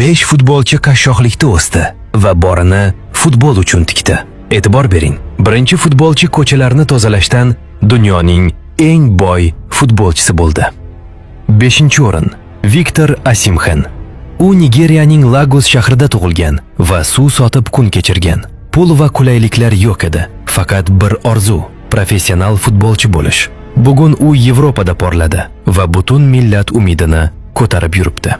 5 futbolchi qashshoqlikda o'sdi va borini futbol uchun tikdi. E'tibor bering. Birinchi futbolchi ko'chalarni tozalashdan dunyoning eng boy futbolchisi bo'ldi. 5-o'rin Viktor Osimhen. U Nigeriyaning Lagos shahrida tug'ilgan va suv sotib kun kechirgan. Pul va qulayliklar yo'q edi, faqat bir orzu, professional futbolchi bo'lish. Bugun u Yevropada porladi va butun millat umidini ko'tarib yuribdi.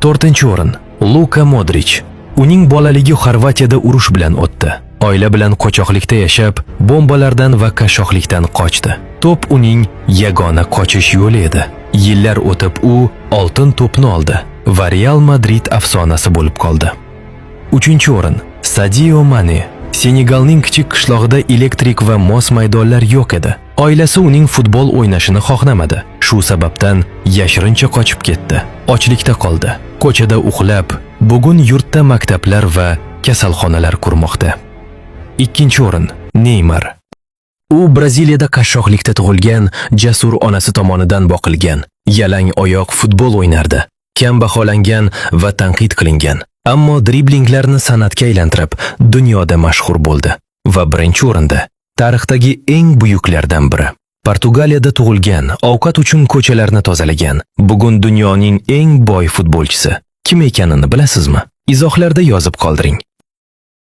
4-o'rin Luka Modric. Uning bolaligi Xorvatiyada urush bilan o'tdi. Oila bilan qochoqlikda yashab, bombalardan va qashshoqlikdan qochdi. To'p uning yagona qochish yo'li edi. Yillar o'tib u oltin to'pni oldi va Real Madrid afsonasi bo'lib qoldi. 3-o'rin Sadio Mane. Senegalning kichik qishlog'ida elektrik va mos maydonlar yo'q edi. Oilasi uning futbol o'ynashini xohlamadi. Shu sababdan yashirincha qochib ketdi. Ochlikda qoldi. Ko'chada uxlab, bugun yurtda maktablar va kasalxonalar qurmoqda. 2-o'rin Neymar. U Braziliyada qashshoqlikda tug'ilgan, jasur onasi tomonidan boqilgan, yalang oyoq futbol o'ynardi. Kam baholangan va tanqid qilingan. Ammo driblinglarni san'atga aylantirib, dunyoda mashhur bo'ldi va birinchi o'rinda tarixdagi eng buyuklardan biri. Portugaliyada tug'ilgan, ovqat uchun ko'chalarni tozalagan, bugun dunyoning eng boy futbolchisi. Kim ekanini bilasizmi? Izohlarda yozib qoldiring.